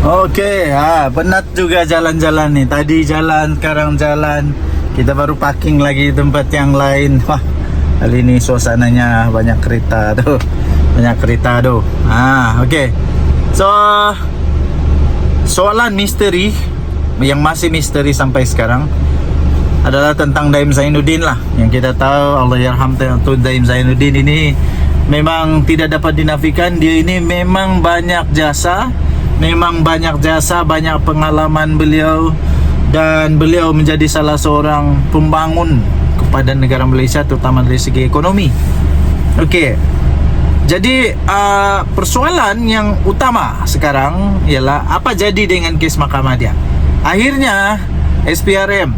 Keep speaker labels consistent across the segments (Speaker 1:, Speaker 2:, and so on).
Speaker 1: Oke, penat juga jalan-jalan nih. Tadi jalan, sekarang jalan. Kita baru parking lagi di tempat yang lain. Wah, kali ini suasananya banyak kereta tuh. Banyak kereta tuh. Oke. So, soalan misteri yang masih misteri sampai sekarang adalah tentang Daim Zainuddin lah. Yang kita tahu, Allahyarham, Daim Zainuddin ini memang tidak dapat dinafikan. Dia ini memang banyak jasa, banyak pengalaman beliau, dan beliau menjadi salah seorang pembangun kepada negara Malaysia, terutama dari segi ekonomi. Okey. Jadi persoalan yang utama sekarang ialah apa jadi dengan kes mahkamah dia. Akhirnya SPRM,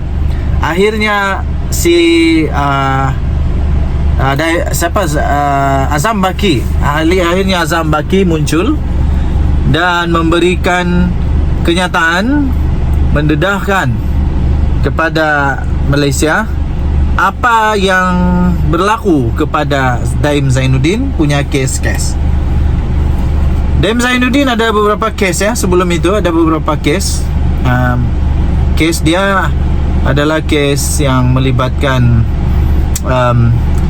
Speaker 1: akhirnya si Azam Baki, akhirnya Azam Baki muncul dan memberikan kenyataan, mendedahkan kepada Malaysia apa yang berlaku kepada Daim Zainuddin punya kes-kes. Daim Zainuddin ada beberapa kes ya. Sebelum itu ada beberapa kes. Kes dia adalah kes yang melibatkan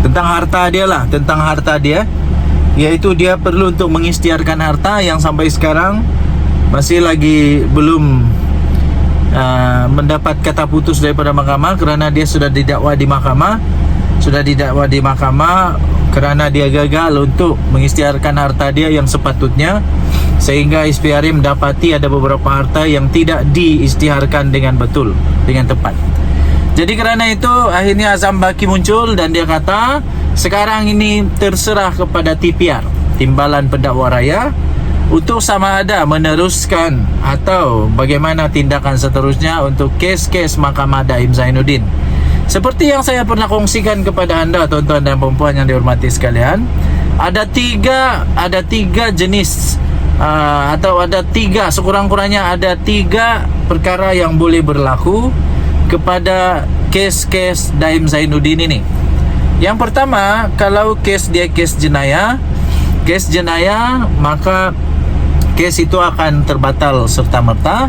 Speaker 1: tentang harta dia lah, tentang harta dia, iaitu dia perlu untuk mengisytiharkan harta yang sampai sekarang masih lagi belum mendapat kata putus daripada mahkamah, kerana dia sudah didakwa di mahkamah kerana dia gagal untuk mengisytiharkan harta dia yang sepatutnya, sehingga SPRM mendapati ada beberapa harta yang tidak diisytiharkan dengan betul, dengan tepat. Jadi kerana itu akhirnya Azam Baki muncul dan dia kata sekarang ini terserah kepada TPR, Timbalan Pendakwa Raya, untuk sama ada meneruskan atau bagaimana tindakan seterusnya untuk kes-kes mahkamah Daim Zainuddin. Seperti yang saya pernah kongsikan kepada anda, tuan-tuan dan puan yang dihormati sekalian, ada tiga jenis atau ada tiga, sekurang-kurangnya ada tiga perkara yang boleh berlaku kepada kes-kes Daim Zainuddin ini. Yang pertama, kalau kes dia kes jenayah, maka kes itu akan terbatal serta-merta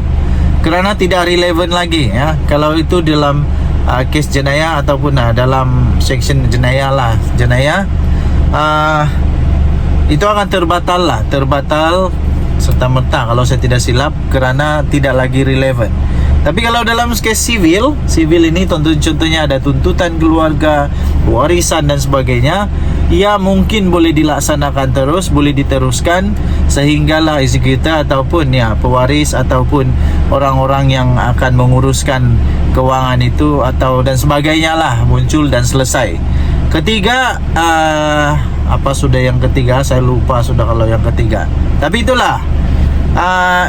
Speaker 1: kerana tidak relevan lagi ya. Kalau itu dalam kes jenayah ataupun dalam section jenayah itu akan terbatal serta-merta kalau saya tidak silap, kerana tidak lagi relevan. Tapi kalau dalam kes sivil ini contohnya ada tuntutan keluarga, warisan dan sebagainya, ia mungkin boleh dilaksanakan terus, boleh diteruskan sehinggalah eksekutor ataupun pewaris ataupun orang-orang yang akan menguruskan kewangan itu atau dan sebagainya lah muncul dan selesai. Ketiga, apa sudah yang ketiga? Saya lupa sudah kalau yang ketiga. Tapi itulah,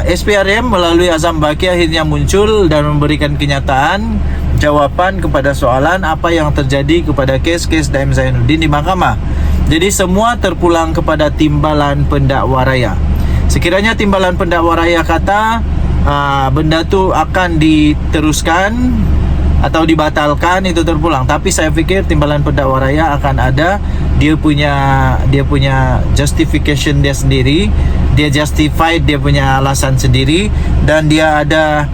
Speaker 1: SPRM melalui Azam Baki akhirnya muncul dan memberikan kenyataan, jawapan kepada soalan apa yang terjadi kepada kes-kes Daim Zainuddin di mahkamah. Jadi semua terpulang kepada Timbalan Pendakwa Raya. Sekiranya Timbalan Pendakwa Raya kata benda tu akan diteruskan atau dibatalkan, itu terpulang. Tapi saya fikir Timbalan Pendakwa Raya akan ada dia punya justification dia sendiri, dia justified, dia punya alasan sendiri, dan dia ada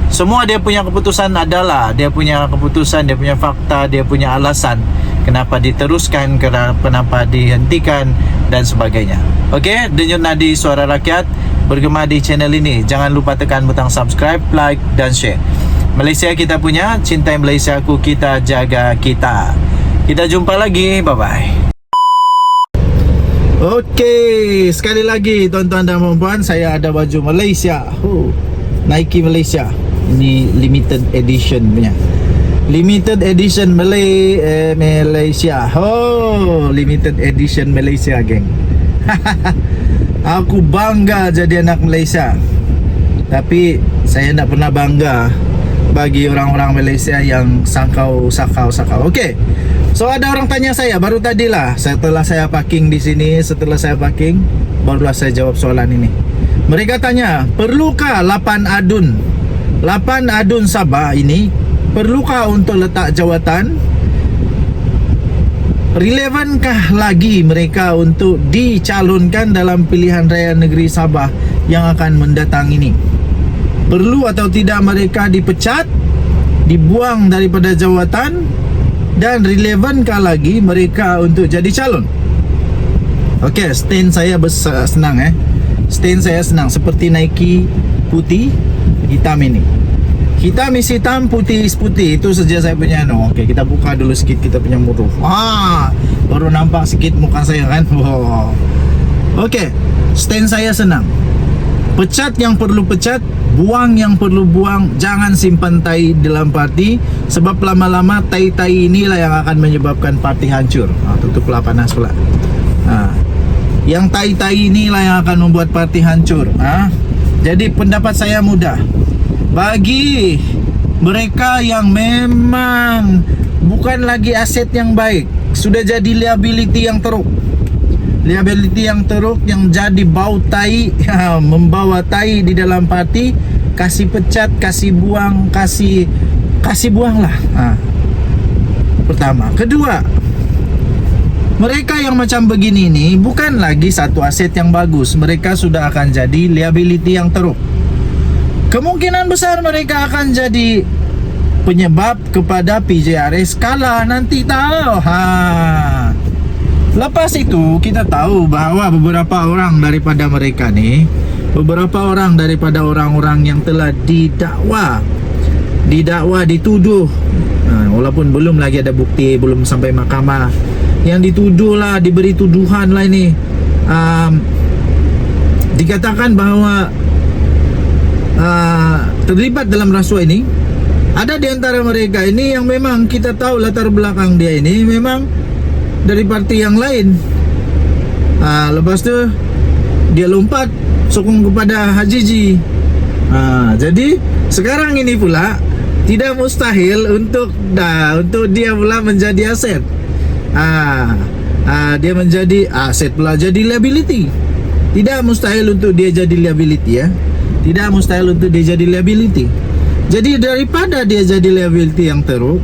Speaker 1: semua, dia punya keputusan adalah dia punya keputusan, dia punya fakta, dia punya alasan kenapa diteruskan, kenapa dihentikan dan sebagainya. Okey, Denyut Nadi Suara Rakyat bergema di channel ini. Jangan lupa tekan butang subscribe, like dan share. Malaysia kita punya, cintai Malaysiaku, kita jaga kita. Kita jumpa lagi, bye bye. Okey, sekali lagi tuan-tuan dan puan, saya ada baju Malaysia. Nike Malaysia. Ini limited edition punya. Limited edition Malaysia. Limited edition Malaysia, geng. Aku bangga jadi anak Malaysia. Tapi saya tak pernah bangga bagi orang-orang Malaysia yang sakau. Okey. So ada orang tanya saya baru tadilah, setelah saya parking di sini, barulah saya jawab soalan ini. Mereka tanya, perlukah 8 adun Sabah ini, perlukah untuk letak jawatan? Relevankah lagi mereka untuk dicalonkan dalam pilihan raya negeri Sabah yang akan mendatang ini. Perlu atau tidak mereka dipecat, dibuang daripada jawatan, dan relevankah lagi mereka untuk jadi calon? Okey, stand saya senang Stand saya senang seperti Nike putih hitam ini. Hitam is hitam, putih is putih. Itu saja saya punya Okey, kita buka dulu sikit kita punya muruh. Baru nampak sikit muka saya kan. Okey, stand saya senang. Pecat yang perlu pecat, buang yang perlu buang. Jangan simpan tai dalam parti, sebab lama-lama tai-tai inilah yang akan menyebabkan parti hancur. Tutuplah panas pula. Yang tai-tai inilah yang akan membuat parti hancur. Jadi pendapat saya mudah. Bagi mereka yang memang bukan lagi aset yang baik, sudah jadi liability yang teruk. Liability yang teruk, yang jadi bau tai, membawa tai di dalam parti, kasih pecat, kasih buang, kasih buanglah. Pertama. Kedua, mereka yang macam begini ni bukan lagi satu aset yang bagus. Mereka sudah akan jadi liability yang teruk. Kemungkinan besar mereka akan jadi penyebab kepada PJRS kalah nanti tahu. Lepas itu kita tahu bahawa beberapa orang daripada mereka ni, beberapa orang daripada orang-orang yang telah didakwa, dituduh, walaupun belum lagi ada bukti, belum sampai mahkamah, yang dituduh lah, diberi tuduhan lah ini, dikatakan bahawa terlibat dalam rasuah ini. Ada di antara mereka ini yang memang kita tahu latar belakang dia ini memang dari parti yang lain. Lepas tu dia lompat sokong kepada Hajiji. Jadi sekarang ini pula tidak mustahil untuk dia pula menjadi aset. Dia menjadi aset pula, jadi liability. Tidak mustahil untuk dia jadi liability ya. Tidak mustahil untuk dia jadi liability. Jadi daripada dia jadi liability yang teruk,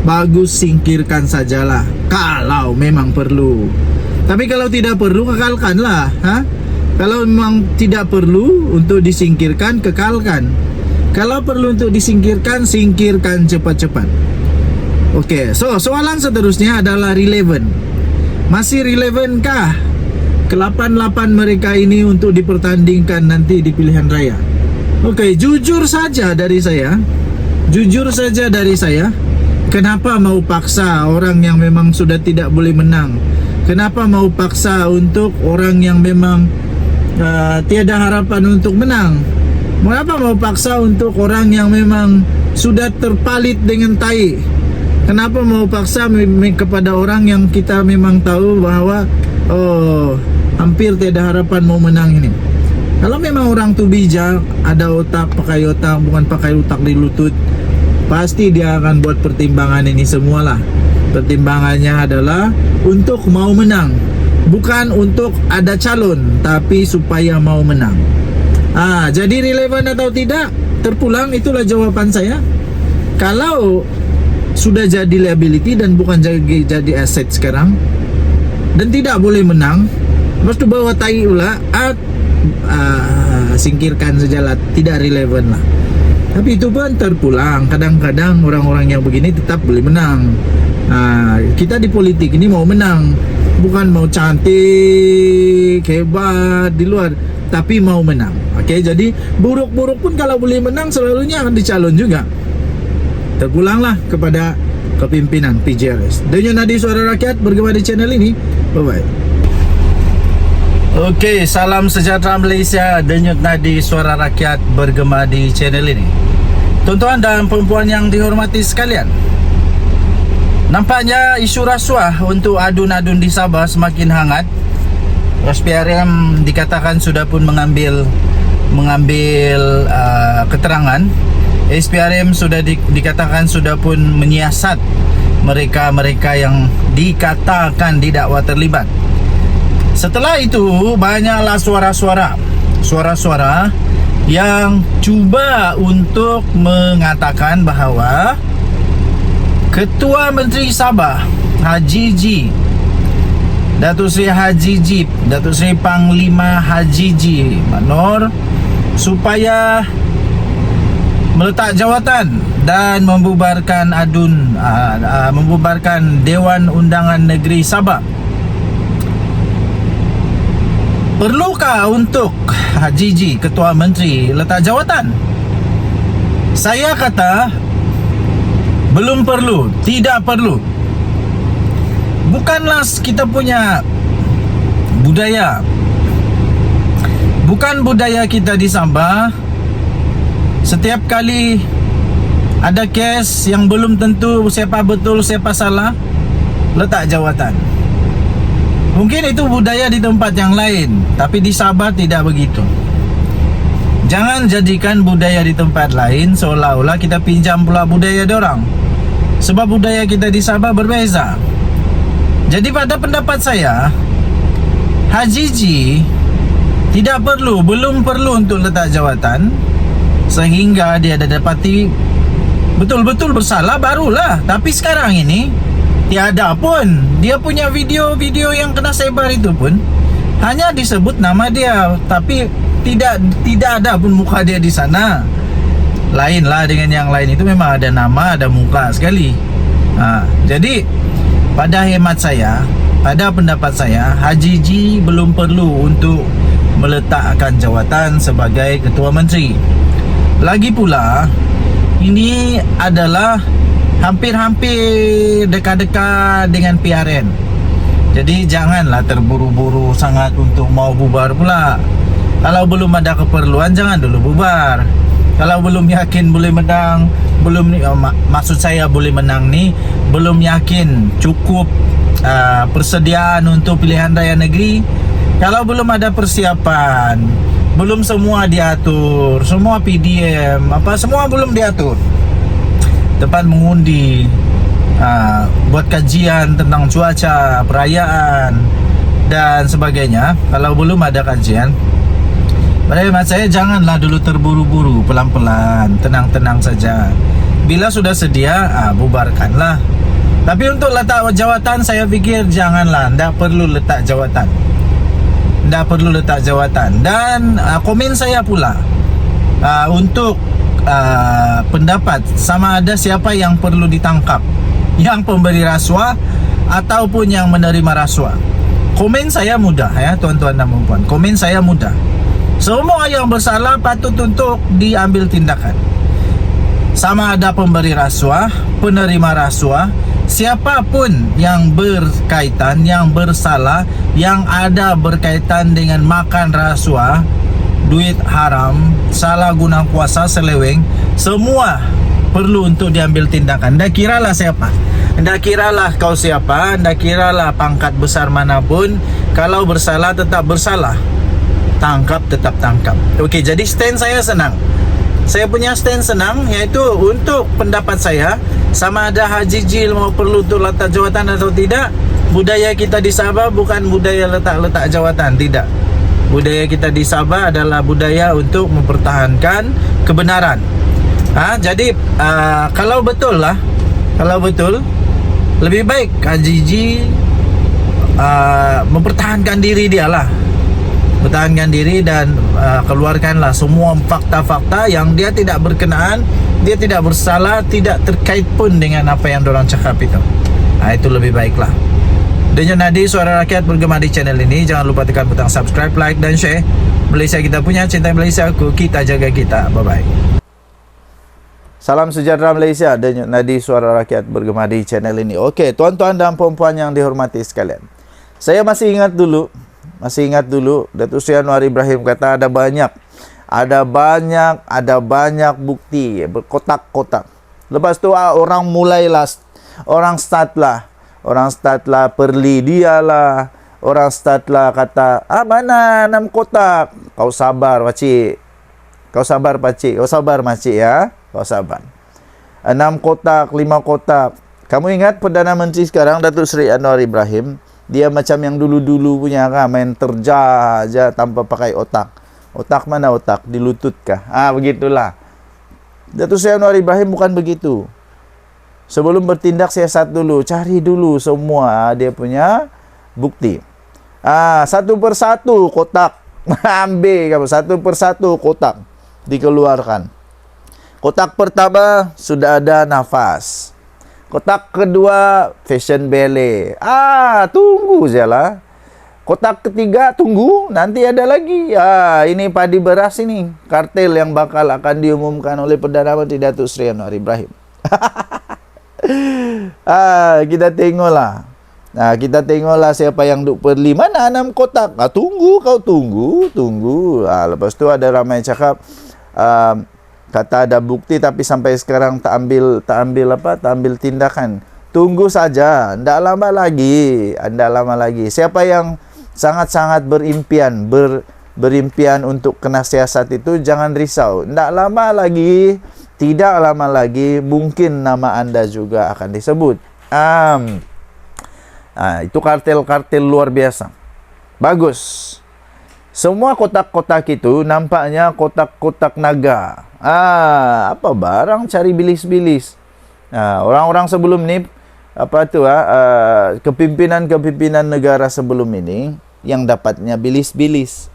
Speaker 1: bagus singkirkan sajalah kalau memang perlu. Tapi kalau tidak perlu, kekalkanlah. Kalau memang tidak perlu untuk disingkirkan, kekalkan. Kalau perlu untuk disingkirkan, singkirkan cepat-cepat. Okey, so soalan seterusnya adalah relevan. Masih relevankah ke-8 mereka ini untuk dipertandingkan nanti di pilihan raya? Okey, jujur saja dari saya, kenapa mau paksa orang yang memang sudah tidak boleh menang? Kenapa mau paksa untuk orang yang memang tiada harapan untuk menang? Mengapa mau paksa untuk orang yang memang sudah terpalit dengan tai? Kenapa mau paksa kepada orang yang kita memang tahu bahawa hampir tiada harapan mau menang ini? Kalau memang orang tu bijak, ada otak, pakai otak, bukan pakai otak di lutut, pasti dia akan buat pertimbangan ini semualah. Pertimbangannya adalah untuk mau menang, bukan untuk ada calon, tapi supaya mau menang. Jadi relevan atau tidak, terpulang itulah jawaban saya. Kalau sudah jadi liability dan bukan jadi aset sekarang, dan tidak boleh menang, lepas tu bawa tai pula, singkirkan sajalah, tidak relevan lah. Tapi itu pun terpulang. Kadang-kadang orang-orang yang begini tetap boleh menang. Kita di politik ini mau menang, bukan mau cantik, hebat di luar, tapi mau menang. Okey, jadi buruk-buruk pun kalau boleh menang selalunya akan dicalon juga. Terpulanglah kepada kepimpinan PJRS. Denyut Nadi Suara Rakyat bergema di channel ini. Bye-bye. Okey, salam sejahtera Malaysia. Denyut Nadi Suara Rakyat bergema di channel ini. Tuan-tuan dan perempuan yang dihormati sekalian, nampaknya isu rasuah untuk adun-adun di Sabah semakin hangat. SPRM dikatakan sudah pun mengambil keterangan. SPRM sudah dikatakan sudah pun menyiasat mereka-mereka yang dikatakan didakwa terlibat. Setelah itu banyaklah suara-suara yang cuba untuk mengatakan bahawa Ketua Menteri Sabah Hajiji Datuk Seri Haji Jip, Datuk Seri Panglima Haji Ji Manor, supaya meletak jawatan dan membubarkan membubarkan Dewan Undangan Negeri Sabah. Perlukah untuk Haji Ji, Ketua Menteri, letak jawatan? Saya kata belum perlu, tidak perlu. Bukanlah kita punya budaya. Bukan budaya kita di Sabah. Setiap kali ada kes yang belum tentu siapa betul siapa salah, letak jawatan. Mungkin itu budaya di tempat yang lain, tapi di Sabah tidak begitu. Jangan jadikan budaya di tempat lain seolah-olah kita pinjam pula budaya dorang. Sebab budaya kita di Sabah berbeza. Jadi pada pendapat saya, Haji Ji tidak perlu, belum perlu untuk letak jawatan sehingga dia ada dapati betul-betul bersalah, barulah. Tapi sekarang ini tiada pun. Dia punya video-video yang kena sebar itu pun hanya disebut nama dia, tapi tidak ada pun muka dia di sana. Lainlah dengan yang lain, itu memang ada nama, ada muka sekali. Jadi pada hemat saya, pada pendapat saya, Haji Ji belum perlu untuk meletakkan jawatan sebagai Ketua Menteri. Lagi pula, ini adalah hampir-hampir dekat-dekat dengan PRN. Jadi janganlah terburu-buru sangat untuk mau bubar pula. Kalau belum ada keperluan, jangan dulu bubar. Kalau belum yakin boleh menang, maksud saya boleh menang ni, belum yakin cukup persediaan untuk pilihan raya negeri, kalau belum ada persiapan, belum semua diatur, semua PDM, semua belum diatur, tempat mengundi, buat kajian tentang cuaca, perayaan dan sebagainya. Kalau belum ada kajian, pada hemat saya janganlah dulu terburu-buru, pelan-pelan, tenang-tenang saja. Bila sudah sedia, bubarkanlah. Tapi untuk letak jawatan, saya fikir janganlah, tidak perlu letak jawatan. Tidak perlu letak jawatan. Dan komen saya pula untuk pendapat sama ada siapa yang perlu ditangkap, yang pemberi rasuah ataupun yang menerima rasuah. Komen saya mudah ya tuan-tuan dan puan. Komen saya mudah. Semua yang bersalah patut untuk diambil tindakan. Sama ada pemberi rasuah, penerima rasuah, siapapun yang berkaitan, yang bersalah, yang ada berkaitan dengan makan rasuah, duit haram, salah guna kuasa, seleweng, semua perlu untuk diambil tindakan. Ndak kiralah siapa, ndak kiralah kau siapa, ndak kiralah pangkat besar manapun, kalau bersalah tetap bersalah, tangkap tetap tangkap. Okey, jadi stand saya senang. Saya punya stand senang, iaitu untuk pendapat saya, sama ada Haji Ji mau perlu untuk letak jawatan atau tidak. Budaya kita di Sabah bukan budaya letak-letak jawatan, tidak. Budaya kita di Sabah adalah budaya untuk mempertahankan kebenaran. Jadi kalau betul lebih baik Haji Ji mempertahankan diri dia lah. Pertahankan diri dan keluarkanlah semua fakta-fakta yang dia tidak berkenaan, dia tidak bersalah, tidak terkait pun dengan apa yang dorang cakap itu. Itu lebih baiklah. Denyut nadi suara rakyat bergema di channel ini. Jangan lupa tekan butang subscribe, like dan share. Malaysia kita punya, cinta Malaysia aku, kita jaga kita. Bye-bye. Salam sejahtera Malaysia. Denyut nadi suara rakyat bergema di channel ini. Okey, tuan-tuan dan puan-puan yang dihormati sekalian, saya masih ingat dulu Datuk Seri Anwar Ibrahim kata ada banyak bukti berkotak-kotak. Lepas tu orang start lah perli dia lah. Orang start lah kata, mana 6 kotak. Kau sabar pakcik. Kau sabar makcik ya. Kau sabar. 6 kotak, 5 kotak. Kamu ingat Perdana Menteri sekarang Datuk Seri Anwar Ibrahim, dia macam yang dulu-dulu punya kan, main terja aja tanpa pakai otak. Otak mana otak? Di lutut kah? Begitulah. Datuk Seri Anwar Ibrahim bukan begitu. Sebelum bertindak siasat dulu, cari dulu semua dia punya
Speaker 2: bukti. Satu persatu kotak ambil kamu, satu persatu kotak dikeluarkan. Kotak pertama sudah ada nafas. Kotak kedua fashion ballet. Tunggu sajalah. Kotak ketiga tunggu, nanti ada lagi. Ini padi beras ini, kartel yang bakal akan diumumkan oleh Perdana Menteri Datuk Seri Anwar Ibrahim. Kita tengoklah. Kita tengoklah siapa yang duk perli. Mana 6 kotak? Tunggu, kau tunggu. Lepas tu ada ramai cakap kata ada bukti tapi sampai sekarang tak ambil tindakan. Tunggu saja, ndak lama lagi. Siapa yang sangat-sangat berimpian untuk kena siasat itu, jangan risau. Tidak lama lagi mungkin nama anda juga akan disebut. Itu kartel-kartel luar biasa. Bagus. Semua kotak-kotak itu nampaknya kotak-kotak naga. Apa barang cari bilis-bilis. Orang-orang sebelum ni, kepimpinan negara sebelum ini yang dapatnya bilis-bilis.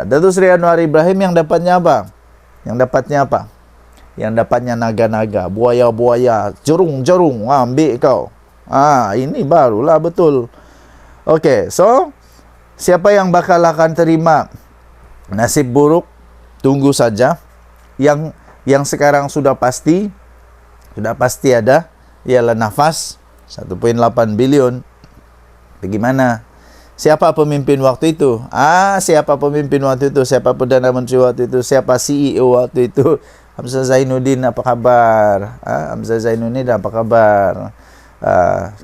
Speaker 2: Datuk Seri Anwar Ibrahim yang dapatnya apa? Yang dapatnya naga-naga, buaya-buaya, jerung-jerung. Ambil kau. Ini barulah betul. Okey, so siapa yang bakal akan terima nasib buruk? Tunggu saja. Yang sekarang sudah pasti ada ialah nafas 1.8 bilion. Bagaimana? Siapa pemimpin waktu itu? Siapa pemimpin waktu itu? Siapa Perdana Menteri waktu itu? Siapa CEO waktu itu? Hamzah Zainuddin apa kabar? Hamzah Zainuddin apa kabar?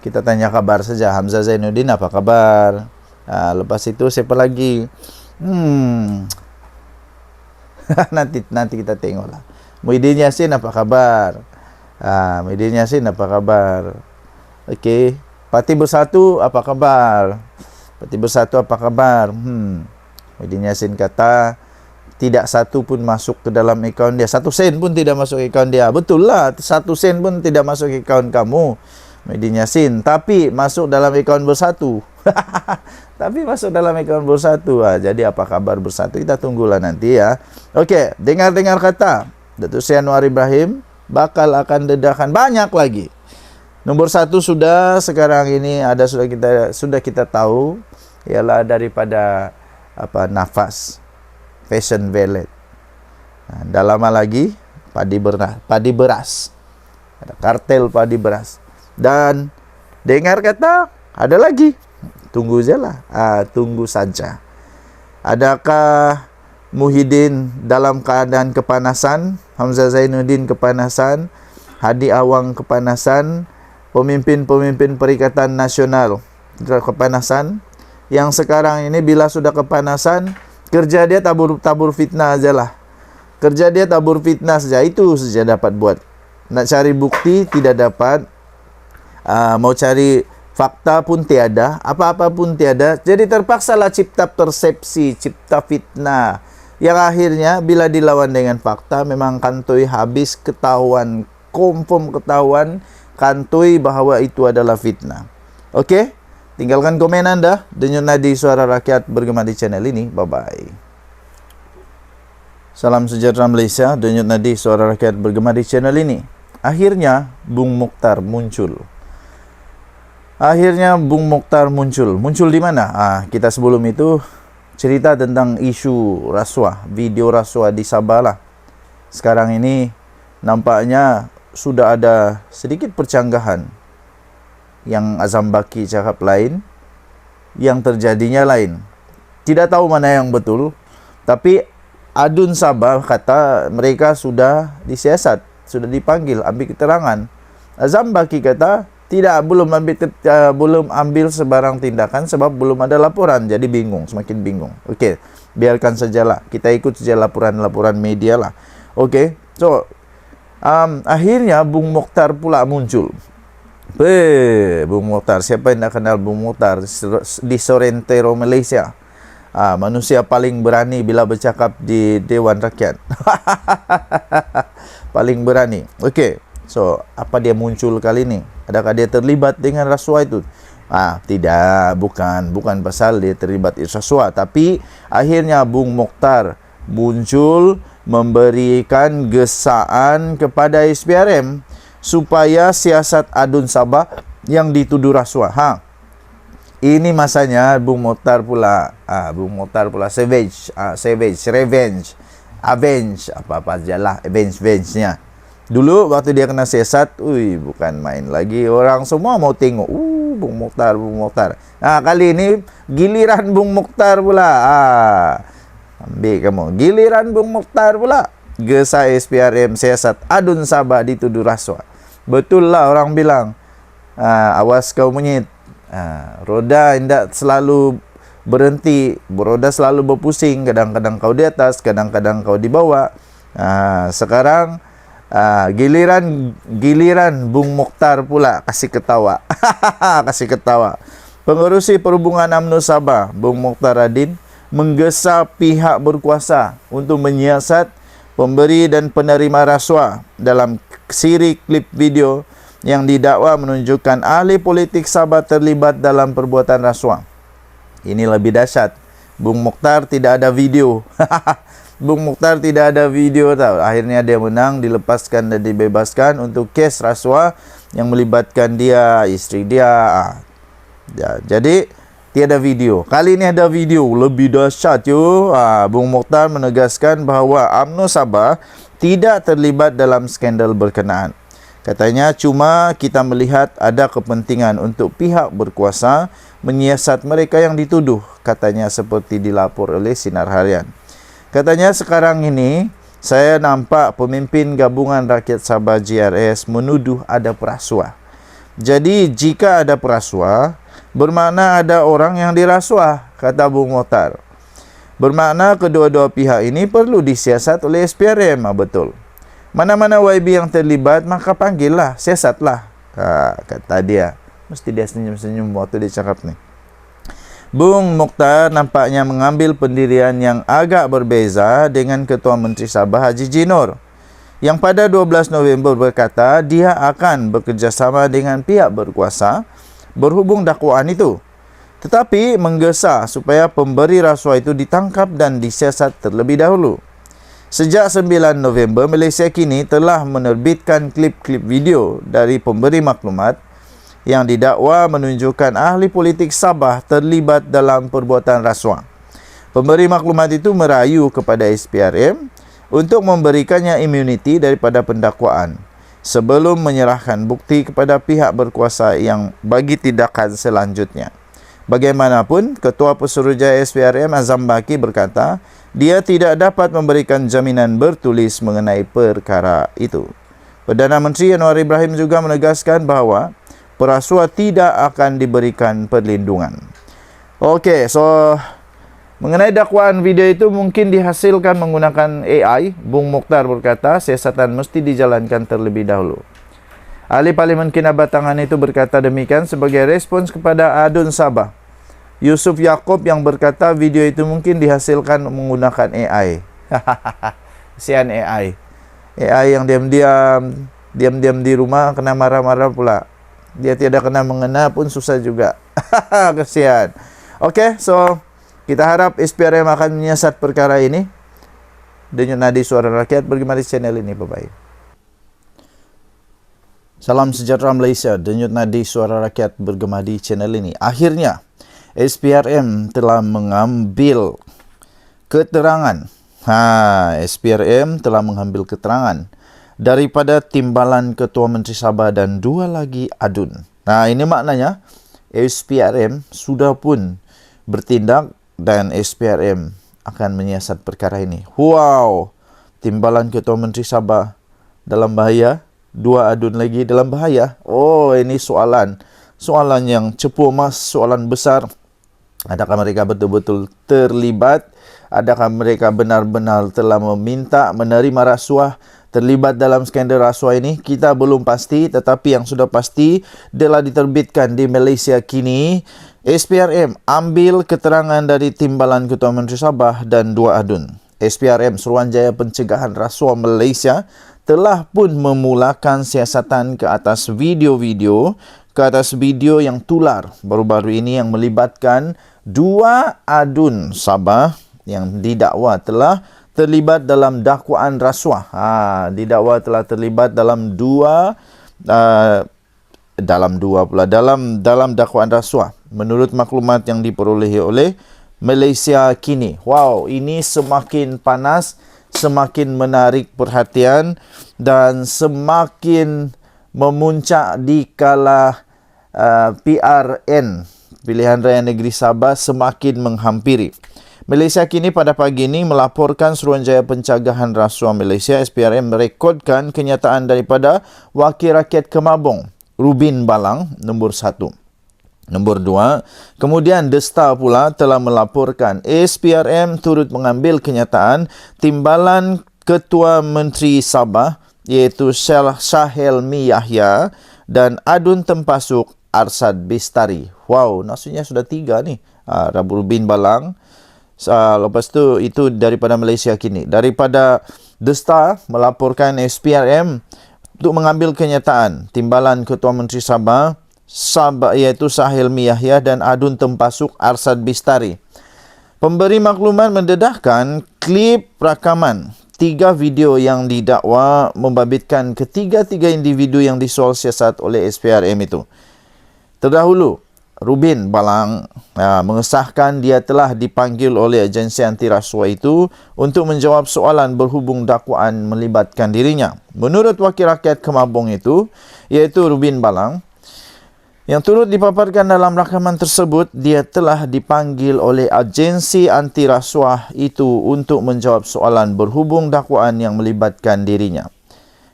Speaker 2: Kita tanya kabar saja. Hamzah Zainuddin apa kabar? Lepas itu siapa lagi? Nanti kita tengoklah. Muhyiddin Yassin apa kabar? Muhyiddin Yassin apa kabar? Okey. Parti Bersatu apa kabar? Muhyiddin Yassin kata tidak satu pun masuk ke dalam akaun dia. 1 sen pun tidak masuk akaun dia. Betul lah, 1 sen pun tidak masuk akaun kamu, Muhyiddin Yassin. Tapi masuk dalam akaun Bersatu. Jadi apa kabar Bersatu? Kita tunggulah nanti ya. Okey, dengar kata Datuk Seri Anwar Ibrahim bakal akan dedakan banyak lagi. Nombor 1 sudah, sekarang ini sudah kita tahu ialah daripada nafas fashion ballet. Dah lama lagi padi beras. Ada kartel padi beras. Dan dengar kata ada lagi. Tunggu saja. Adakah Muhyiddin dalam keadaan kepanasan, Hamzah Zainuddin kepanasan, Hadi Awang kepanasan, pemimpin-pemimpin Perikatan Nasional kepanasan? Yang sekarang ini bila sudah kepanasan, kerja dia tabur fitnah ajalah. Kerja dia tabur fitnah saja, itu saja dapat buat. Nak cari bukti tidak dapat. Mau cari fakta pun tiada, apa-apa pun tiada. Jadi terpaksalah cipta persepsi, cipta fitnah. Yang akhirnya bila dilawan dengan fakta memang kantoi habis ketahuan, confirm ketahuan kantoi bahawa itu adalah fitnah. Okey? Tinggalkan komen anda. Denyut nadi suara rakyat bergema di channel ini. Bye-bye. Salam sejahtera Malaysia. Denyut nadi suara rakyat bergema di channel ini. Akhirnya Bung Mokhtar muncul. Muncul di mana? Kita sebelum itu cerita tentang isu rasuah, video rasuah di Sabah lah. Sekarang ini nampaknya sudah ada sedikit percanggahan. Yang Azam Baki cakap lain, yang terjadinya lain. Tidak tahu mana yang betul, tapi Adun Sabah kata mereka sudah disiasat, sudah dipanggil ambil keterangan. Azam Baki kata belum ambil sebarang tindakan sebab belum ada laporan. Jadi semakin bingung. Okey, biarkan sajalah. Kita ikut saja laporan media lah. Okey. So, akhirnya Bung Mokhtar pula muncul. Bung Mokhtar, siapa yang tak kenal Bung Mokhtar di Sorrentino, Malaysia? Manusia paling berani bila bercakap di Dewan Rakyat. Paling berani. Okey. So, apa dia muncul kali ini? Adakah dia terlibat dengan rasuah itu? Tidak, bukan pasal dia terlibat rasuah, tapi akhirnya Bung Mokhtar muncul memberikan gesaan kepada SPRM supaya siasat Adun Sabah yang dituduh rasuah. Ini masanya Bung Mokhtar pula, savage, revenge, avenge, apa-apa ajalah, avenge-nya. Dulu waktu dia kena siasat, bukan main lagi. Orang semua mau tengok. Bung Mokhtar. Kali ini giliran Bung Mokhtar pula. Ambil kamu. Giliran Bung Mokhtar pula. Gesa SPRM siasat Adun Sabah dituduh rasuah. Betul lah orang bilang. Awas kau monyet. Roda tidak selalu berhenti. Roda selalu berpusing. Kadang-kadang kau di atas, kadang-kadang kau di bawah. Sekarang giliran Bung Mokhtar pula kasih ketawa. Kasih ketawa. Pengerusi Perhubungan UMNO Sabah, Bung Mokhtar Adin, menggesa pihak berkuasa untuk menyiasat pemberi dan penerima rasuah dalam siri klip video yang didakwa menunjukkan ahli politik Sabah terlibat dalam perbuatan rasuah. Ini lebih dahsyat. Bung Mokhtar tidak ada video. Bung Mokhtar tidak ada video tahu. Akhirnya dia menang, dilepaskan dan dibebaskan untuk kes rasuah yang melibatkan dia, isteri dia. Jadi tiada video. Kali ini ada video, lebih dahsyat yo. Bung Mokhtar menegaskan bahawa UMNO Sabah tidak terlibat dalam skandal berkenaan. Katanya cuma kita melihat ada kepentingan untuk pihak berkuasa menyiasat mereka yang dituduh. Katanya seperti dilapor oleh Sinar Harian. Katanya sekarang ini saya nampak pemimpin Gabungan Rakyat Sabah GRS menuduh ada perasuah. Jadi jika ada perasuah, bermakna ada orang yang dirasuah, kata Bung Mokhtar. Bermakna kedua-dua pihak ini perlu disiasat oleh SPRM. Betul. Mana-mana YB yang terlibat, maka panggillah, siasatlah. Kata dia. Mesti dia senyum-senyum waktu dia cakap ni. Bung Mokhtar nampaknya mengambil pendirian yang agak berbeza dengan Ketua Menteri Sabah Haji Jinor, yang pada 12 November berkata dia akan bekerjasama dengan pihak berkuasa berhubung dakwaan itu, tetapi menggesa supaya pemberi rasuah itu ditangkap dan disiasat terlebih dahulu. Sejak 9 November, Malaysia kini telah menerbitkan klip-klip video dari pemberi maklumat yang didakwa menunjukkan ahli politik Sabah terlibat dalam perbuatan rasuah. Pemberi maklumat itu merayu kepada SPRM untuk memberikannya imuniti daripada pendakwaan sebelum menyerahkan bukti kepada pihak berkuasa yang bagi tindakan selanjutnya. Bagaimanapun, Ketua Pesuruhjaya SPRM Azam Baki berkata, dia tidak dapat memberikan jaminan bertulis mengenai perkara itu. Perdana Menteri Anwar Ibrahim juga menegaskan bahawa perasuah tidak akan diberikan perlindungan. Okey, so mengenai dakwaan video itu mungkin dihasilkan menggunakan AI. Bung Mokhtar berkata siasatan mesti dijalankan terlebih dahulu. Ahli Parlimen Kinabatangan itu berkata demikian sebagai respons kepada Adun Sabah. Yusuf Yaakob yang berkata video itu mungkin dihasilkan menggunakan AI. Kesian AI. AI yang diam-diam di rumah kena marah-marah pula. Dia tidak kena mengena pun susah juga. Kesian. Okey, so kita harap SPRM akan menyiasat perkara ini. Denyut Nadi Suara Rakyat bergema di channel ini. Bye-bye. Salam sejahtera Malaysia. Denyut Nadi Suara Rakyat bergema di channel ini. Akhirnya, SPRM telah mengambil keterangan. SPRM telah mengambil keterangan daripada timbalan Ketua Menteri Sabah dan 2 lagi adun. Ini maknanya SPRM sudah pun bertindak dan SPRM akan menyiasat perkara ini. Wow, timbalan Ketua Menteri Sabah dalam bahaya, 2 adun lagi dalam bahaya. Oh, ini soalan yang cepu emas, soalan besar. Adakah mereka betul-betul terlibat? Adakah mereka benar-benar telah meminta menerima rasuah, terlibat dalam skandal rasuah ini? Kita belum pasti, tetapi yang sudah pasti telah diterbitkan di Malaysia kini. SPRM ambil keterangan dari timbalan Ketua Menteri Sabah dan 2 adun. SPRM Suruhanjaya Pencegahan Rasuah Malaysia telah pun memulakan siasatan ke atas video-video ke atas video yang tular baru-baru ini yang melibatkan dua adun Sabah yang didakwa telah terlibat dalam dakwaan rasuah. Didakwa telah terlibat dalam dalam dakwaan rasuah. Menurut maklumat yang diperolehi oleh Malaysia Kini. Wow, ini semakin panas, semakin menarik perhatian dan semakin memuncak di kala PRN, Pilihan Raya Negeri Sabah, semakin menghampiri. Malaysia Kini pada pagi ini melaporkan Suruhanjaya Pencegahan Rasuah Malaysia SPRM merekodkan kenyataan daripada Wakil Rakyat Kemabong Rubin Balang nombor 1. Nombor 2, kemudian The Star pula telah melaporkan SPRM turut mengambil kenyataan timbalan Ketua Menteri Sabah iaitu Syahelmi Yahya dan adun Tempasuk Arsad Bistari. Wow, maksudnya sudah 3 ni. Rubin Balang. Lepas tu itu daripada Malaysia Kini. Daripada The Star melaporkan SPRM untuk mengambil kenyataan timbalan Ketua Menteri Sabah iaitu Syahelmi Yahya dan adun Tempasuk Arsad Bistari. Pemberi maklumat mendedahkan klip rakaman 3 video yang didakwa membabitkan ketiga-tiga individu yang disoal siasat oleh SPRM itu. Terdahulu, Rubin Balang mengesahkan dia telah dipanggil oleh agensi anti rasuah itu untuk menjawab soalan berhubung dakwaan melibatkan dirinya. Menurut Wakil Rakyat Kemabong itu, iaitu Rubin Balang, yang turut dipaparkan dalam rakaman tersebut, dia telah dipanggil oleh agensi anti rasuah itu untuk menjawab soalan berhubung dakwaan yang melibatkan dirinya.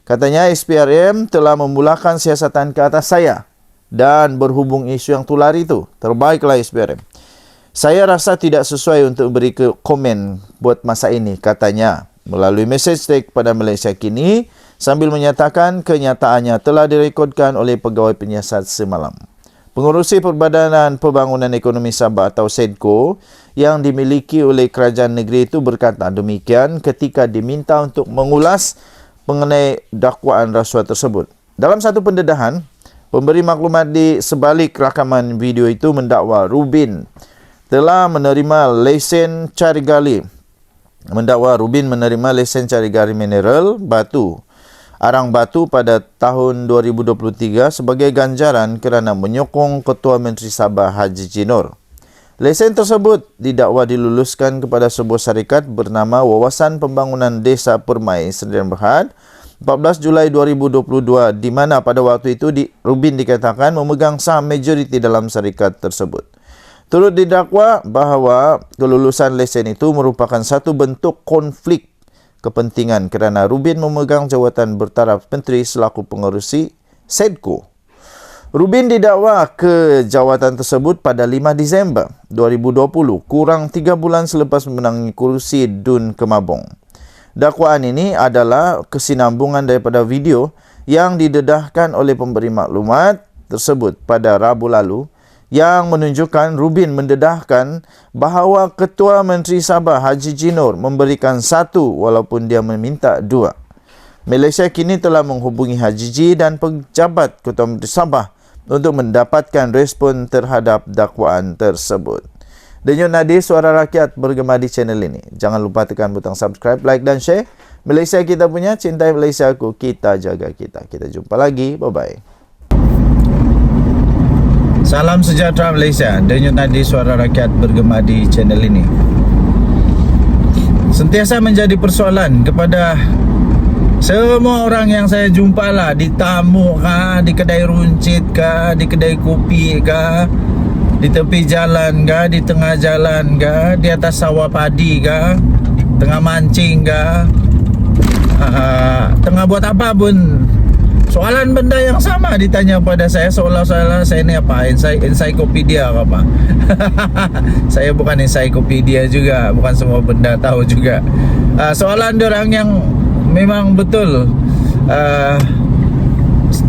Speaker 2: Katanya SPRM telah memulakan siasatan ke atas saya dan berhubung isu yang tular itu. Terbaiklah SPRM. Saya rasa tidak sesuai untuk beri komen buat masa ini, katanya melalui message tag kepada Malaysia Kini sambil menyatakan kenyataannya telah direkodkan oleh pegawai penyiasat semalam. Pengurusi Perbadanan Pembangunan Ekonomi Sabah atau SEDCO yang dimiliki oleh kerajaan negeri itu berkata demikian ketika diminta untuk mengulas mengenai dakwaan rasuah tersebut. Dalam satu pendedahan, pemberi maklumat di sebalik rakaman video itu mendakwa Rubin telah menerima lesen cari gali. Rubin menerima lesen cari gali mineral arang batu pada tahun 2023 sebagai ganjaran kerana menyokong Ketua Menteri Sabah Haji Jinor. Lesen tersebut didakwa diluluskan kepada sebuah syarikat bernama Wawasan Pembangunan Desa Permai Sdn Bhd 14 Julai 2022 di mana pada waktu itu Rubin dikatakan memegang saham majoriti dalam syarikat tersebut. Turut didakwa bahawa kelulusan lesen itu merupakan satu bentuk konflik kepentingan kerana Rubin memegang jawatan bertaraf menteri selaku pengerusi SEDCO. Rubin didakwa ke jawatan tersebut pada 5 Disember 2020, kurang 3 bulan selepas memenangi kursi DUN Kemabong. Dakwaan ini adalah kesinambungan daripada video yang didedahkan oleh pemberi maklumat tersebut pada Rabu lalu yang menunjukkan Rubin mendedahkan bahawa Ketua Menteri Sabah Haji Jinor memberikan 1 walaupun dia meminta 2. Malaysia Kini telah menghubungi Haji Ji dan pejabat Ketua Menteri Sabah untuk mendapatkan respon terhadap dakwaan tersebut. Denyut nadi suara rakyat bergema di channel ini. Jangan lupa tekan butang subscribe, like dan share. Malaysia kita punya, cintai Malaysia aku, kita jaga kita. Kita jumpa lagi. Bye-bye.
Speaker 1: Salam sejahtera Malaysia. Denyut nadi suara rakyat bergema di channel ini. Sentiasa menjadi persoalan kepada semua orang yang saya jumpa lah, di tamu kah, di kedai runcit kah, di kedai kopi kah, di tepi jalan kah, di tengah jalan kah, di atas sawah padi kah, tengah mancing kah, tengah buat apa pun, soalan benda yang sama ditanya pada saya, seolah-olah saya ni apa, ensiklopedia ke apa. Saya bukan ensiklopedia juga, bukan semua benda tahu juga. Soalan diorang yang memang betul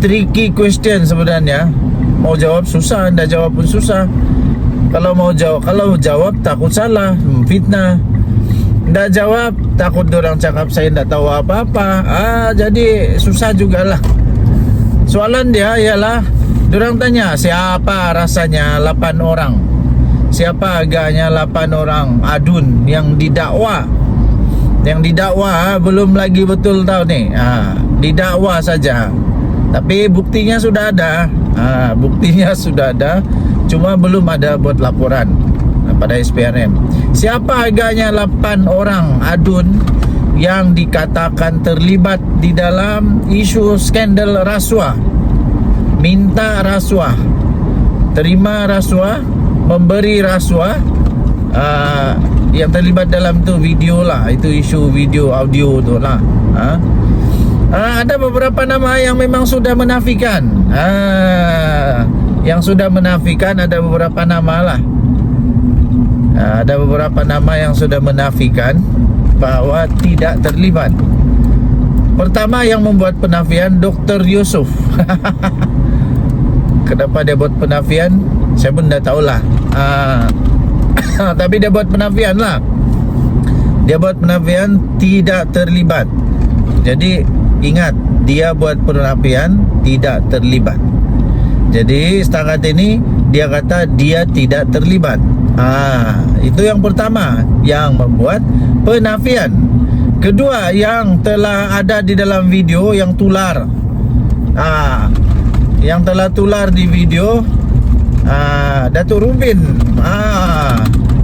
Speaker 1: tricky question sebenarnya. Mau jawab susah, anda jawab pun susah. Kalau jawab takut salah, fitnah. Ndak jawab takut diorang cakap saya ndak tahu apa-apa. Jadi susah jugalah. Soalan dia ialah Diorang tanya, siapa rasanya 8 orang? Siapa agaknya 8 orang adun yang didakwa? Yang didakwa belum lagi betul tahu nih. Didakwa saja. Tapi buktinya sudah ada. Buktinya sudah ada. Cuma belum ada buat laporan pada SPRM. Siapa agaknya 8 orang adun yang dikatakan terlibat di dalam isu skandal rasuah? Minta rasuah, terima rasuah, memberi rasuah, yang terlibat dalam tu video lah. Itu isu video audio tu lah. Ada beberapa nama yang memang sudah menafikan. Yang sudah menafikan ada beberapa nama lah. Ada beberapa nama yang sudah menafikan bahwa tidak terlibat. Pertama yang membuat penafian Dr. Yusuf. Kenapa dia buat penafian? Saya pun dah tahulah. Tapi dia buat penafian lah. Dia buat penafian tidak terlibat. Jadi ingat, dia buat penafian tidak terlibat. Jadi setakat ini dia kata dia tidak terlibat. Itu yang pertama yang membuat penafian. Kedua, yang telah ada di dalam video yang tular. Yang telah tular di video Datuk Rubin.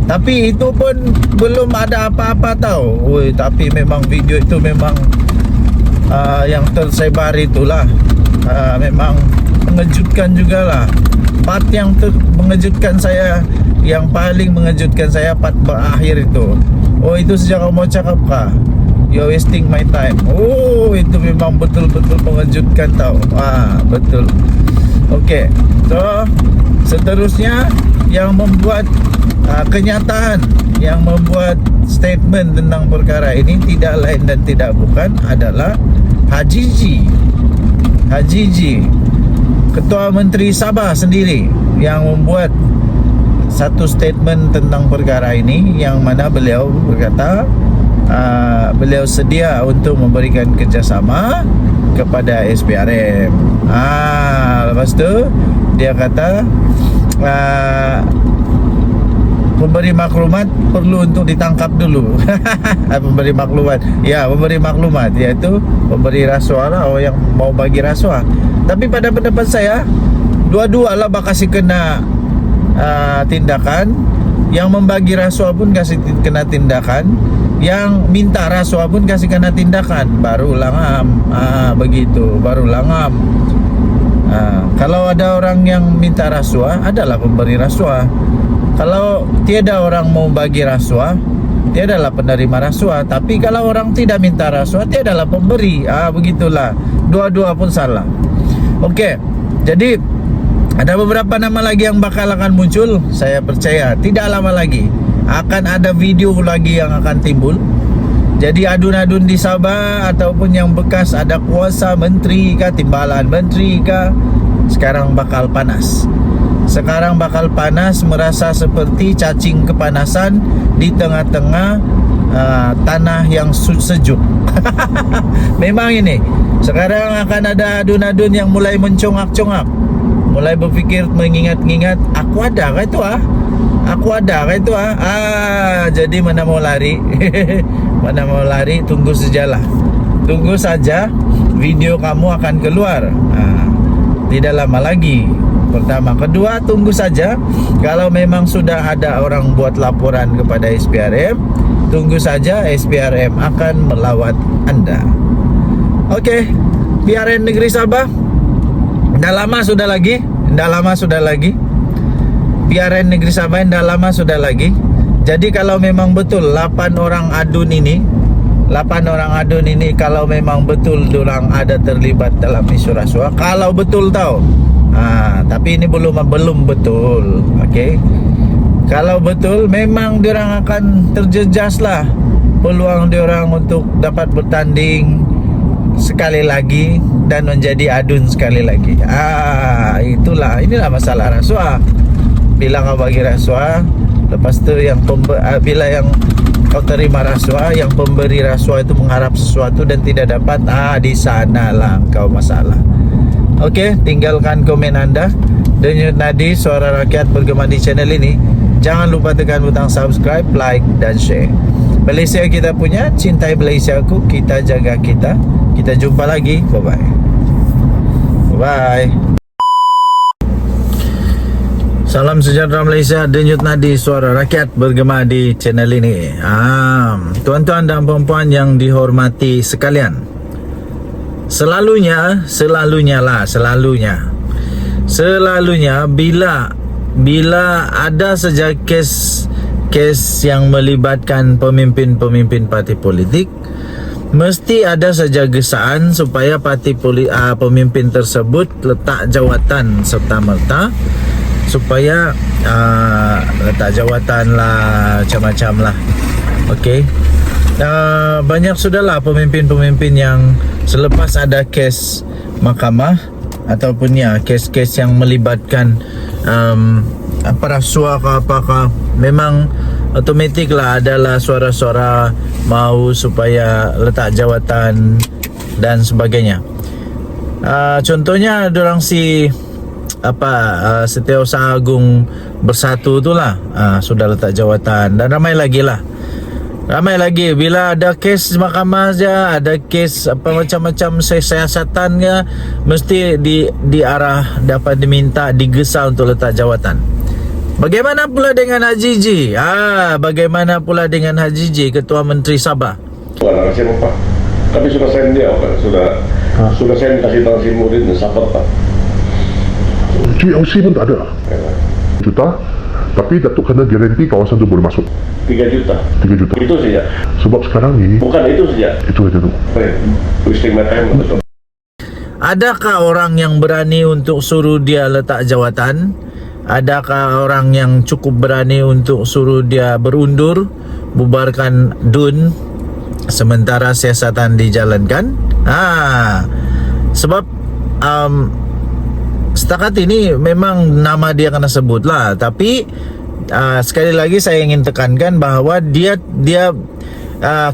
Speaker 1: Tapi itu pun belum ada apa-apa tau. Tapi memang video itu memang yang tersebar itulah memang mengejutkan jugalah. Part yang mengejutkan saya, yang paling mengejutkan saya part berakhir itu. Itu sejak kamu cakap kah? You're wasting my time. Itu memang betul-betul mengejutkan tau. Betul. Okey. So seterusnya yang membuat kenyataan, yang membuat statement tentang perkara ini tidak lain dan tidak bukan adalah Haji G, Ketua Menteri Sabah sendiri, yang membuat satu statement tentang perkara ini, yang mana beliau berkata beliau sedia untuk memberikan kerjasama kepada SPRM. Lepas tu dia kata pemberi maklumat perlu untuk ditangkap dulu. Pemberi maklumat, iaitu pemberi rasuah lah, orang yang mau bagi rasuah. Tapi pada pendapat saya, dua-dua lah bakal kena tindakan. Yang membagi rasuah pun kasih kena tindakan, yang minta rasuah pun kasih kena tindakan. Baru langam. Begitu, baru langam. Kalau ada orang yang minta rasuah, adalah pemberi rasuah. Kalau tiada orang mau bagi rasuah, tiadalah penerima rasuah. Tapi kalau orang tidak minta rasuah, tiadalah pemberi. Begitulah. Dua-dua pun salah. Okey. Jadi ada beberapa nama lagi yang bakal akan muncul. Saya percaya tidak lama lagi akan ada video lagi yang akan timbul. Jadi adun-adun di Sabah ataupun yang bekas ada kuasa menteri kah, timbalan menteri kah, sekarang bakal panas. Sekarang bakal panas, merasa seperti cacing kepanasan di tengah-tengah tanah yang sejuk. Memang ini sekarang akan ada adun-adun yang mulai mencongak-congak, mulai berfikir, mengingat-ingat, aku ada kah itu aku ada kah itu jadi mana mau lari. Mana mau lari, tunggu sajalah. Tunggu saja video kamu akan keluar. Tidak lama lagi. Pertama, kedua, tunggu saja. Kalau memang sudah ada orang buat laporan kepada SPRM, tunggu saja SPRM akan melawat anda. Okey, PRN Negeri Sabah. Dah lama sudah lagi. PRN Negeri Sabah dah lama sudah lagi. Jadi kalau memang betul 8 orang adun ini kalau memang betul diorang ada terlibat dalam isu rasuah, kalau betul tahu. Tapi ini belum betul. Okey. Kalau betul memang diorang akan terjejas lah peluang diorang untuk dapat bertanding sekali lagi dan menjadi adun sekali lagi. Inilah masalah rasuah. Bila kau bagi rasuah, lepas tu yang bila yang kau terima rasuah, yang pemberi rasuah itu mengharap sesuatu dan tidak dapat, di sanalah kau masalah. Oke, tinggalkan komen anda. Denyut nadi suara rakyat bergema di channel ini. Jangan lupa tekan butang subscribe, like dan share. Malaysia kita punya, cintai Malaysiaku, kita jaga kita. Kita jumpa lagi. Bye bye. Bye. Salam sejahtera Malaysia, denyut nadi suara rakyat bergema di channel ini. Tuan-tuan dan puan-puan yang dihormati sekalian, selalunya bila ada saja kes yang melibatkan pemimpin parti politik, mesti ada saja gesaan supaya pemimpin tersebut letak jawatan serta-merta, supaya letak jawatan lah, macam-macam lah. Okey, banyak sudahlah pemimpin-pemimpin yang selepas ada kes mahkamah ataupun kes-kes yang melibatkan rasuah ke apakah, memang otomatik lah adalah suara-suara mau supaya letak jawatan dan sebagainya. Contohnya dorang Setiausaha Agung Bersatu itulah sudah letak jawatan, dan ramai lagi bila ada kes mahkamah saja, ada kes macam-macam siasatan ya, mesti diarah, dapat diminta, digesa untuk letak jawatan. Bagaimana pula dengan Haji G? Bagaimana pula dengan Haji G, Ketua Menteri Sabah?
Speaker 3: Bukan siapa Pak, kami sudah send dia Pak, sudah send kasih tahu si Murid dan Sahabat Pak.
Speaker 4: GLC pun tak ada juta, tapi Datuk kena garanti kawasan tu boleh masuk
Speaker 3: 3 juta.
Speaker 4: 3 juta
Speaker 3: Itu saja.
Speaker 4: sebab sekarang ni
Speaker 3: Bukan itu saja.
Speaker 4: itu aja tu.
Speaker 3: Baik, wasting my time.
Speaker 1: Adakah orang yang berani untuk suruh dia letak jawatan? Adakah orang yang cukup berani untuk suruh dia berundur, bubarkan DUN sementara siasatan dijalankan? Sebab setakat ini memang nama dia kena sebut lah, tapi sekali lagi saya ingin tekankan bahawa dia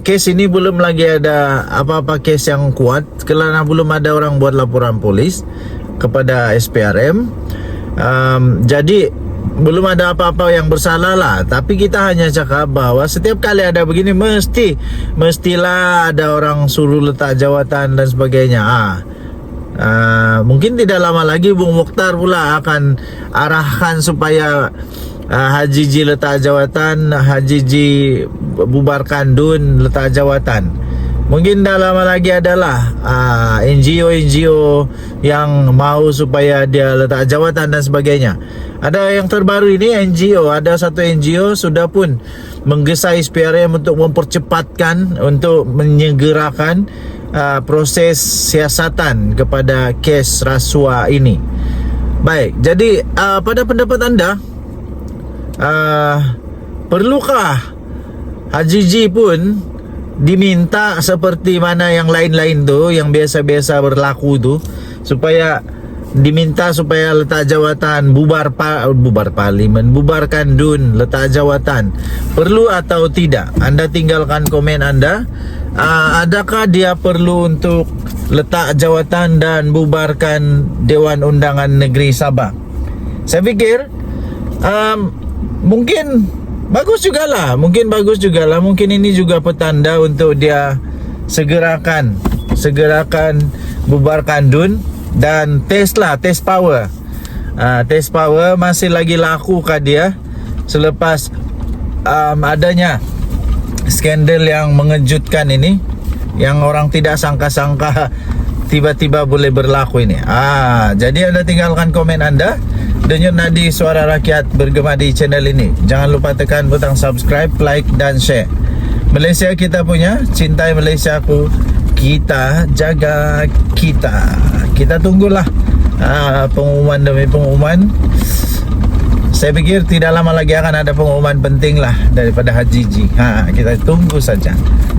Speaker 1: kes ini belum lagi ada apa-apa kes yang kuat, kerana belum ada orang buat laporan polis kepada SPRM. Jadi belum ada apa-apa yang bersalah lah. Tapi kita hanya cakap bahawa setiap kali ada begini mestilah ada orang suruh letak jawatan dan sebagainya. Mungkin tidak lama lagi Bung Mokhtar pula akan arahkan supaya Haji G letak jawatan, Haji G bubarkan DUN, letak jawatan. Mungkin dah lama lagi adalah NGO yang mau supaya dia letak jawatan dan sebagainya. Ada yang terbaru ini NGO, ada satu NGO sudah pun menggesa SPRM untuk mempercepatkan, untuk menyegerakan proses siasatan kepada kes rasuah ini. Baik, jadi pada pendapat anda, perlukah Haji G pun diminta seperti mana yang lain-lain tu, yang biasa-biasa berlaku tu, supaya diminta supaya letak jawatan, bubar parlimen, bubarkan DUN, letak jawatan? Perlu atau tidak? Anda tinggalkan komen anda. Adakah dia perlu untuk letak jawatan dan bubarkan Dewan Undangan Negeri Sabah? Saya fikir mungkin bagus jugalah. Mungkin ini juga petanda untuk dia segerakan bubarkan DUN dan test power. Test power masih lagi laku kah dia selepas adanya skandal yang mengejutkan ini, yang orang tidak sangka-sangka tiba-tiba boleh berlaku ini. Jadi anda tinggalkan komen anda. Denyut nadi suara rakyat bergema di channel ini. Jangan lupa tekan butang subscribe, like dan share. Malaysia kita punya, cintai Malaysiaku, kita jaga kita. Kita tunggulah pengumuman demi pengumuman. Saya fikir tidak lama lagi akan ada pengumuman penting lah daripada Haji G. Kita tunggu saja.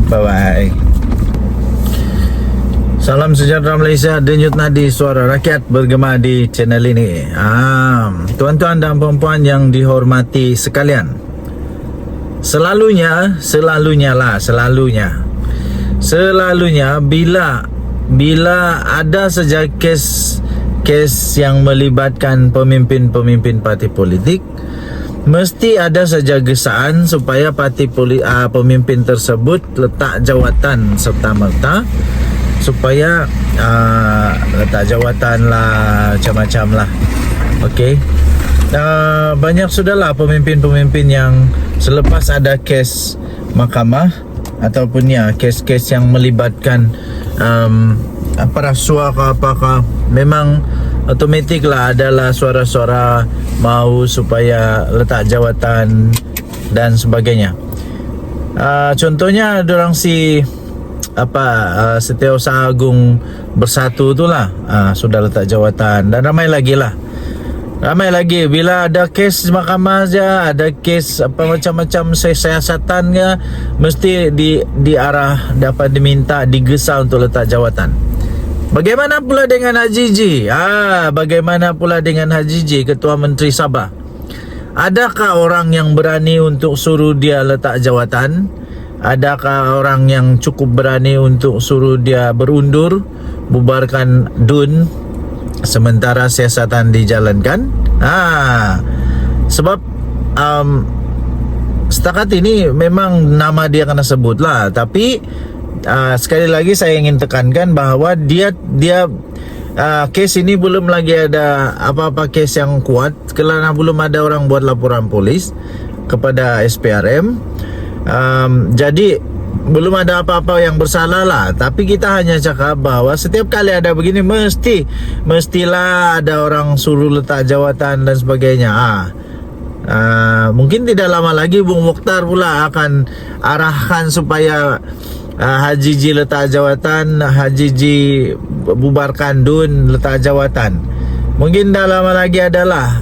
Speaker 1: Bye bye. Salam sejahtera Malaysia, denyut nadi suara rakyat bergema di channel ini. Tuan-tuan dan puan-puan yang dihormati sekalian, selalunya bila ada saja kes kes yang melibatkan pemimpin-pemimpin parti politik, mesti ada saja gesaan supaya pemimpin tersebut letak jawatan serta-merta, supaya letak jawatan lah, macam-macam lah. Okey. Banyak sudahlah pemimpin-pemimpin yang selepas ada kes mahkamah ataupun kes-kes yang melibatkan rasuah ke apakah, memang automatik lah adalah suara-suara mau supaya letak jawatan dan sebagainya. Contohnya dorang Setiausaha Agung Bersatu itulah sudah letak jawatan, dan ramai lagi bila ada kes mahkamah saja, ada kes macam-macam siasatan ke, mesti diarah, dapat diminta, digesa untuk letak jawatan. Bagaimana pula dengan Haji G? Bagaimana pula dengan Haji G, Ketua Menteri Sabah? Adakah orang yang berani untuk suruh dia letak jawatan? Adakah orang yang cukup berani untuk suruh dia berundur, bubarkan DUN sementara siasatan dijalankan? Sebab setakat ini memang nama dia kena sebut lah, tapi sekali lagi saya ingin tekankan bahawa dia kes ini belum lagi ada apa-apa kes yang kuat, kerana belum ada orang buat laporan polis kepada SPRM. Jadi belum ada apa-apa yang bersalah lah. Tapi kita hanya cakap bahawa setiap kali ada begini, mestilah ada orang suruh letak jawatan dan sebagainya. Mungkin tidak lama lagi Bung Mokhtar pula akan arahkan supaya Haji G letak jawatan, Haji G bubarkan DUN, letak jawatan. Mungkin dah lama lagi adalah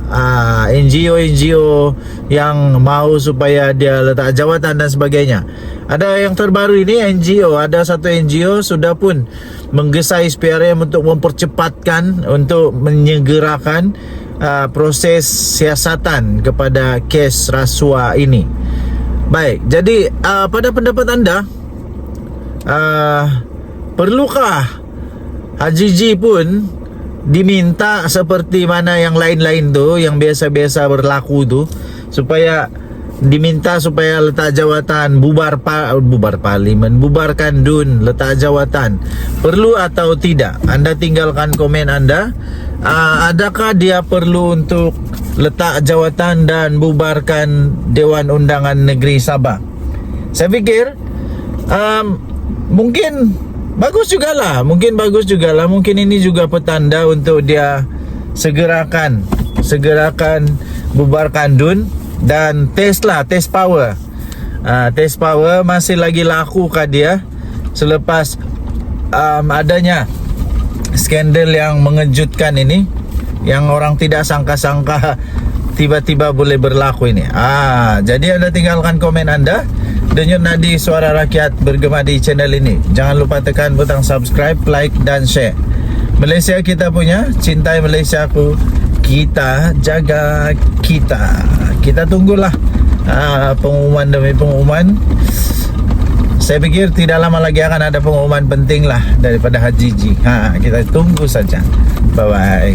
Speaker 1: NGO-NGO yang mau supaya dia letak jawatan dan sebagainya. Ada yang terbaru ini NGO, ada satu NGO sudah pun menggesa SPRM untuk mempercepatkan, untuk menyegerakan proses siasatan kepada kes rasuah ini. Baik, jadi pada pendapat anda, perlukah Haji G pun diminta seperti mana yang lain-lain tu, yang biasa-biasa berlaku tu, supaya diminta supaya letak jawatan, bubar parlimen, bubarkan DUN, letak jawatan? Perlu atau tidak? Anda tinggalkan komen anda. Adakah dia perlu untuk letak jawatan dan bubarkan Dewan Undangan Negeri Sabah? Saya fikir mungkin bagus jugalah. Mungkin ini juga petanda untuk dia segerakan bubarkan DUN dan test power. Test power masih lagi laku kah dia selepas adanya skandal yang mengejutkan ini, yang orang tidak sangka-sangka tiba-tiba boleh berlaku ini. Jadi anda tinggalkan komen anda. Denyut nadi suara rakyat bergema di channel ini. Jangan lupa tekan butang subscribe, like dan share. Malaysia kita punya, cintai Malaysiaku, kita jaga kita. Kita tunggulah pengumuman demi pengumuman. Saya fikir tidak lama lagi akan ada pengumuman penting lah daripada Haji G. Kita tunggu saja. Bye bye.